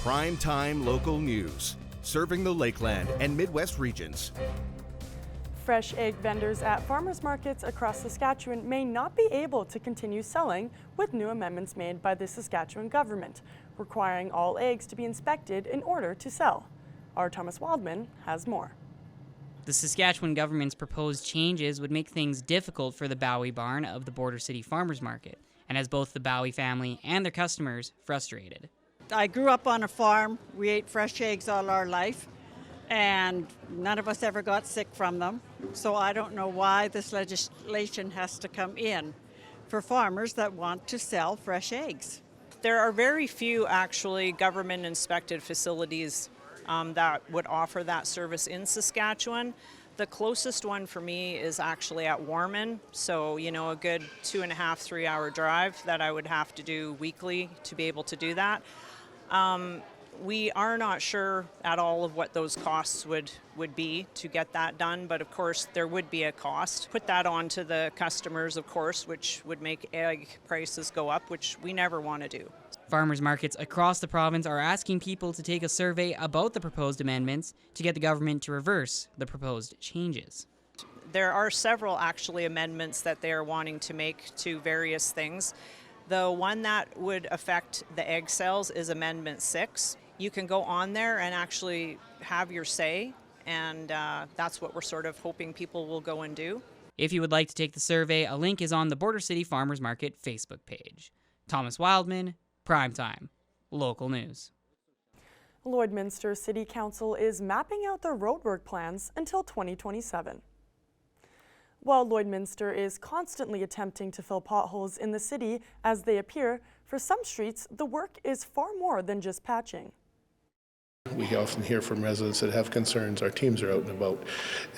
Prime Time Local News, serving the Lakeland and Midwest regions. Fresh egg vendors at farmers markets across Saskatchewan may not be able to continue selling with new amendments made by the Saskatchewan government, requiring all eggs to be inspected in order to sell. Our Thomas Wildman has more. The Saskatchewan government's proposed changes would make things difficult for the Bowie barn of the Border City Farmers Market, and has both the Bowie family and their customers frustrated. I grew up on a farm. We ate fresh eggs all our life, and none of us ever got sick from them. So I don't know why this legislation has to come in for farmers that want to sell fresh eggs. There are very few actually government inspected facilities that would offer that service in Saskatchewan. The closest one for me is actually at Warman, so a good 2.5, 3 hour drive that I would have to do weekly to be able to do that. We are not sure at all of what those costs would be to get that done, but of course there would be a cost. Put that on to the customers, of course, which would make egg prices go up, which we never want to do. Farmers markets across the province are asking people to take a survey about the proposed amendments to get the government to reverse the proposed changes. There are several actually amendments that they are wanting to make to various things. The one that would affect the egg sales is Amendment 6. You can go on there and actually have your say, and that's what we're sort of hoping people will go and do. If you would like to take the survey, a link is on the Border City Farmers Market Facebook page. Thomas Wildman, Primetime, Local News. Lloydminster City Council is mapping out their roadwork plans until 2027. While Lloydminster is constantly attempting to fill potholes in the city as they appear, for some streets the work is far more than just patching. We often hear from residents that have concerns. Our teams are out and about,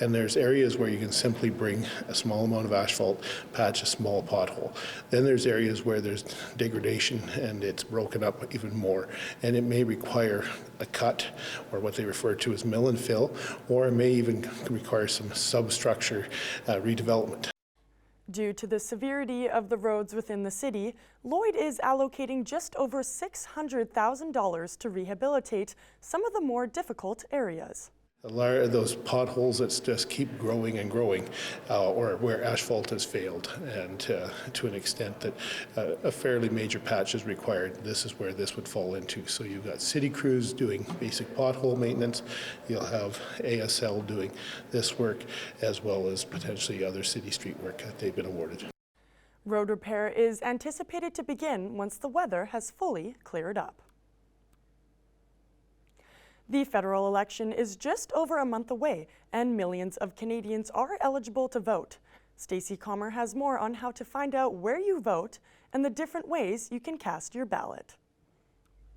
and there's areas where you can simply bring a small amount of asphalt, patch a small pothole. Then there's areas where there's degradation and it's broken up even more, and it may require a cut, or what they refer to as mill and fill, or it may even require some substructure redevelopment. Due to the severity of the roads within the city, Lloyd is allocating just over $600,000 to rehabilitate some of the more difficult areas. Those potholes that just keep growing and growing, or where asphalt has failed, and to an extent that a fairly major patch is required, this is where this would fall into. So you've got city crews doing basic pothole maintenance, you'll have ASL doing this work, as well as potentially other city street work that they've been awarded. Road repair is anticipated to begin once the weather has fully cleared up. The federal election is just over a month away, and millions of Canadians are eligible to vote. Stacey Comer has more on how to find out where you vote and the different ways you can cast your ballot.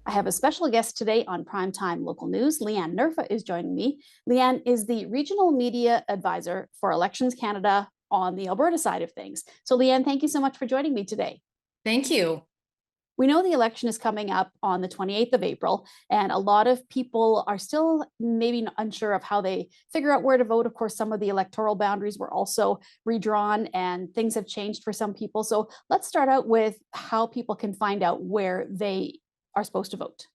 I have a special guest today on Primetime Local News. Leanne Nerfa is joining me. Leanne is the Regional Media Advisor for Elections Canada on the Alberta side of things. So Leanne, thank you so much for joining me today. Thank you. We know the election is coming up on the 28th of April, and a lot of people are still maybe unsure of how they figure out where to vote. Of course, some of the electoral boundaries were also redrawn and things have changed for some people. So let's start out with how people can find out where they are supposed to vote.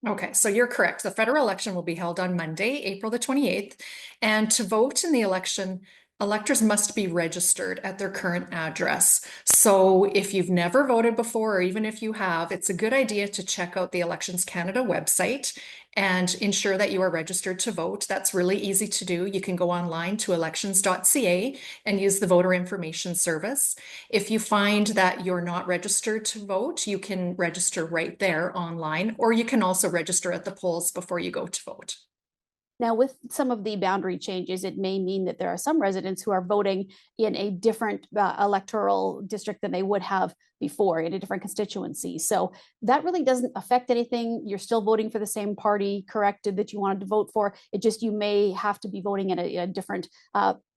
Okay, so you're correct. The federal election will be held on Monday, April the 28th. And to vote in the election, electors must be registered at their current address. So if you've never voted before, or even if you have, it's a good idea to check out the Elections Canada website and ensure that you are registered to vote. That's really easy to do. You can go online to elections.ca and use the voter information service. If you find that you're not registered to vote, you can register right there online, or you can also register at the polls before you go to vote. Now, with some of the boundary changes, it may mean that there are some residents who are voting in a different electoral district than they would have before, in a different constituency. So that really doesn't affect anything. You're still voting for the same party, correct, that you wanted to vote for. It just, you may have to be voting in a different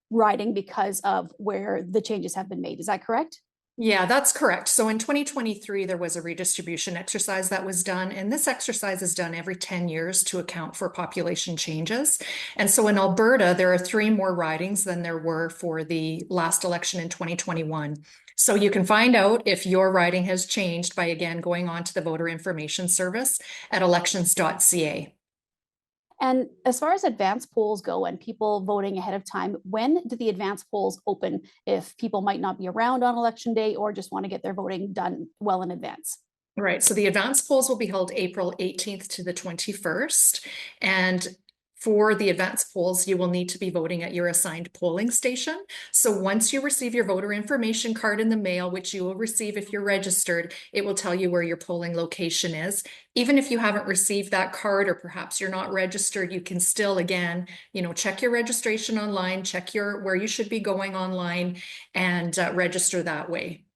riding because of where the changes have been made. Is that correct? Yeah, that's correct. So in 2023, there was a redistribution exercise that was done, and this exercise is done every 10 years to account for population changes. And so in Alberta, there are 3 more ridings than there were for the last election in 2021. So you can find out if your riding has changed by again going on to the voter information service at elections.ca. And as far as advance polls go and people voting ahead of time, when do the advance polls open if people might not be around on election day or just want to get their voting done well in advance? Right. So the advance polls will be held April 18th to the 21st. And for the advance polls, you will need to be voting at your assigned polling station. So once you receive your voter information card in the mail, which you will receive if you're registered, it will tell you where your polling location is. Even if you haven't received that card or perhaps you're not registered, you can still, again, check your registration online, check where you should be going online, and register that way.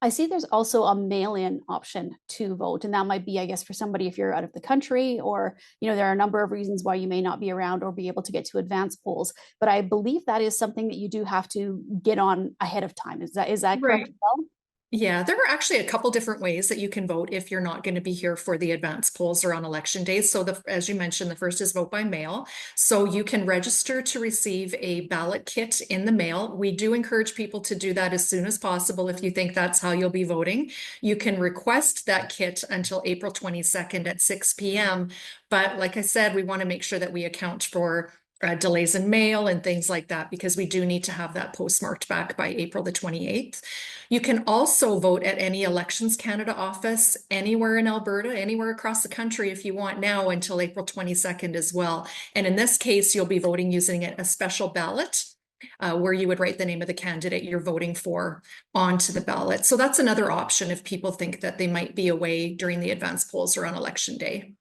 I see there's also a mail-in option to vote, and that might be, I guess, for somebody if you're out of the country, or there are a number of reasons why you may not be around or be able to get to advance polls. But I believe that is something that you do have to get on ahead of time. Is that correct as well? Yeah, there are actually a couple different ways that you can vote if you're not going to be here for the advance polls or on election days. So as you mentioned, the first is vote by mail. So you can register to receive a ballot kit in the mail. We do encourage people to do that as soon as possible if you think that's how you'll be voting. You can request that kit until April 22nd at 6 p.m. But like I said, we want to make sure that we account for delays in mail and things like that, because we do need to have that postmarked back by April the 28th. You can also vote at any Elections Canada office anywhere in Alberta, anywhere across the country if you want now until April 22nd as well. And in this case, you'll be voting using a special ballot where you would write the name of the candidate you're voting for onto the ballot. So that's another option if people think that they might be away during the advance polls or on election day.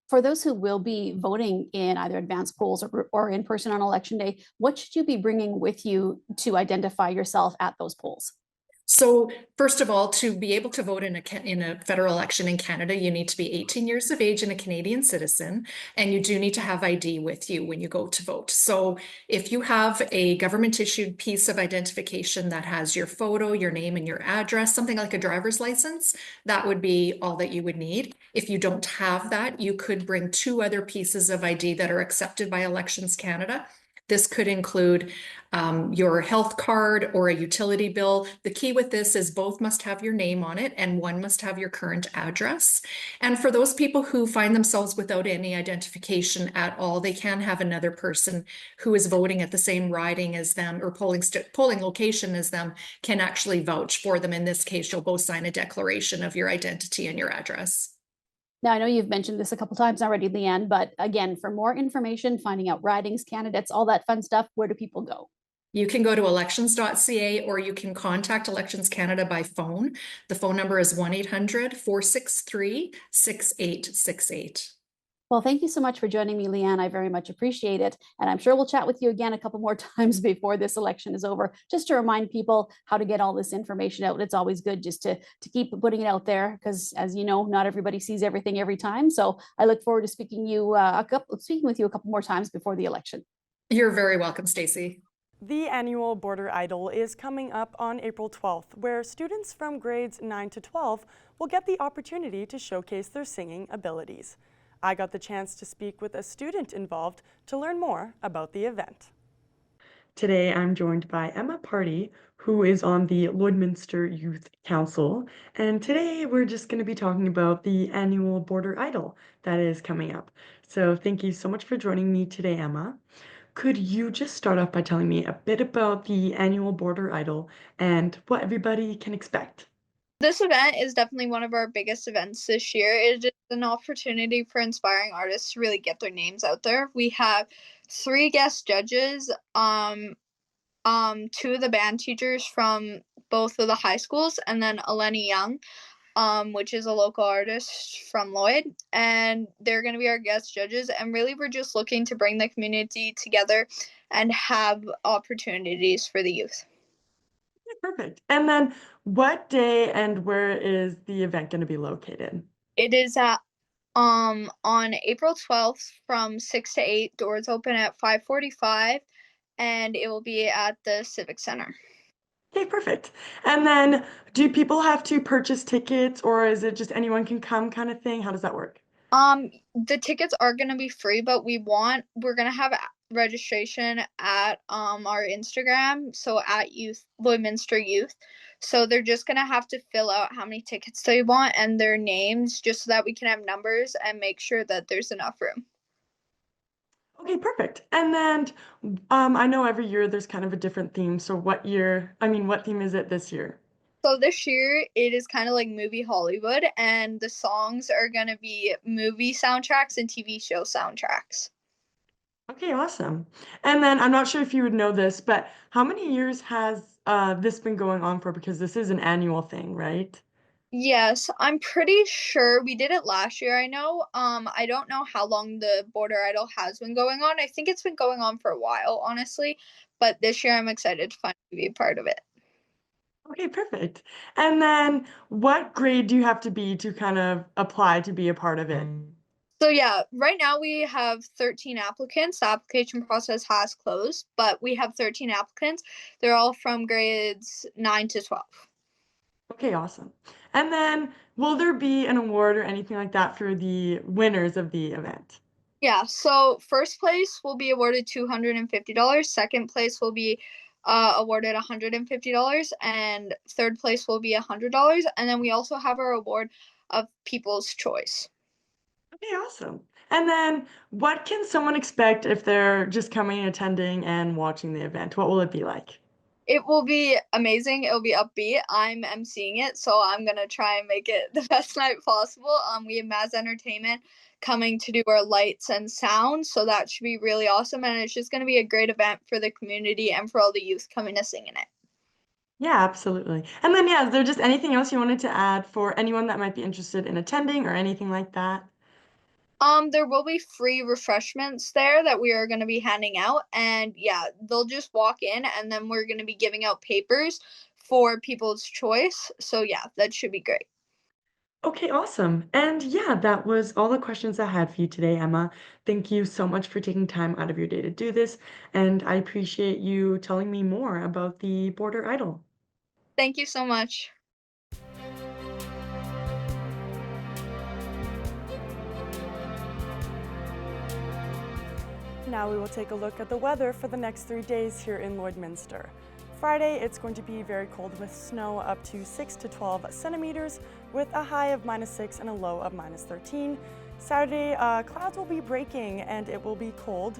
For those who will be voting in either advance polls or in person on election day, what should you be bringing with you to identify yourself at those polls? So first of all, to be able to vote in a federal election in Canada, you need to be 18 years of age and a Canadian citizen, and you do need to have ID with you when you go to vote. So if you have a government issued piece of identification that has your photo, your name, and your address, something like a driver's license, that would be all that you would need. If you don't have that, you could bring 2 other pieces of ID that are accepted by Elections Canada. This could include your health card or a utility bill. The key with this is both must have your name on it and one must have your current address. And for those people who find themselves without any identification at all, they can have another person who is voting at the same riding as them or polling location as them can actually vouch for them. In this case, you'll both sign a declaration of your identity and your address. Now, I know you've mentioned this a couple times already, Leanne, but again, for more information, finding out ridings, candidates, all that fun stuff, where do people go? You can go to elections.ca or you can contact Elections Canada by phone. The phone number is 1-800-463-6868. Well, thank you so much for joining me, Leanne. I very much appreciate it. And I'm sure we'll chat with you again a couple more times before this election is over, just to remind people how to get all this information out. It's always good just to keep putting it out there because, as you know, not everybody sees everything every time. So I look forward to speaking with you a couple more times before the election. You're very welcome, Stacey. The annual Border Idol is coming up on April 12th, where students from grades 9 to 12 will get the opportunity to showcase their singing abilities. I got the chance to speak with a student involved to learn more about the event. Today, I'm joined by Emma Party, who is on the Lloydminster Youth Council. And today, we're just going to be talking about the annual Border Idol that is coming up. So thank you so much for joining me today, Emma. Could you just start off by telling me a bit about the annual Border Idol and what everybody can expect? This event is definitely one of our biggest events this year. It is an opportunity for inspiring artists to really get their names out there. We have 3 guest judges, 2 of the band teachers from both of the high schools, and then Eleni Young, which is a local artist from Lloyd, and they're going to be our guest judges. And really, we're just looking to bring the community together and have opportunities for the youth. Perfect. And then what day and where is the event going to be located? It is at on April 12th from 6 to 8. Doors open at 5:45, and it will be at the Civic Center. Okay, perfect. And then do people have to purchase tickets or is it just anyone can come kind of thing? How does that work? The tickets are gonna be free, but we're gonna have registration at our Instagram, so at Youth Lloydminster Youth. So they're just gonna have to fill out how many tickets they want and their names, just so that we can have numbers and make sure that there's enough room. Okay, perfect. And then I know every year there's kind of a different theme. So what theme is it this year? So this year it is kind of like movie Hollywood, and the songs are gonna be movie soundtracks and TV show soundtracks. Okay, awesome. And then I'm not sure if you would know this, but how many years has this been going on for? Because this is an annual thing, right? Yes, I'm pretty sure we did it last year. I know. I don't know how long the Border Idol has been going on. I think it's been going on for a while, honestly. But this year I'm excited to finally be a part of it. Okay, perfect. And then what grade do you have to be to kind of apply to be a part of it? So yeah, right now we have 13 applicants. The application process has closed, but we have 13 applicants. They're all from grades 9 to 12. Okay, awesome. And then will there be an award or anything like that for the winners of the event? Yeah, so first place will be awarded $250. Second place will be awarded $150, and third place will be $100. And then we also have our award of People's Choice. Okay, awesome. And then what can someone expect if they're just coming, attending, and watching the event? What will it be like? It will be amazing. It'll be upbeat. I'm emceeing it, so I'm gonna try and make it the best night possible. We have Maz Entertainment coming to do our lights and sound, so that should be really awesome. And it's just gonna be a great event for the community and for all the youth coming to sing in it. Yeah, absolutely. And then, yeah, is there just anything else you wanted to add for anyone that might be interested in attending or anything like that? There will be free refreshments there that we are going to be handing out. And yeah, they'll just walk in and then we're going to be giving out papers for People's Choice. So yeah, that should be great. Okay, awesome. And yeah, that was all the questions I had for you today, Emma. Thank you so much for taking time out of your day to do this. And I appreciate you telling me more about the Border Idol. Thank you so much. Now we will take a look at the weather for the next 3 days here in Lloydminster. Friday, it's going to be very cold with snow up to 6 to 12 centimeters with a high of -6 and a low of -13. Saturday, clouds will be breaking and it will be cold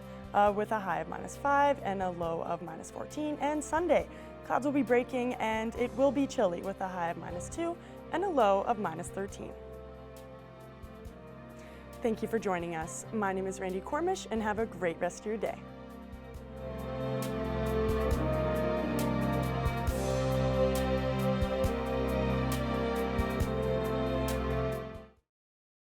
with a high of -5 and a low of -14. And Sunday, clouds will be breaking and it will be chilly with a high of -2 and a low of -13. Thank you for joining us. My name is Randy Cormish and have a great rest of your day.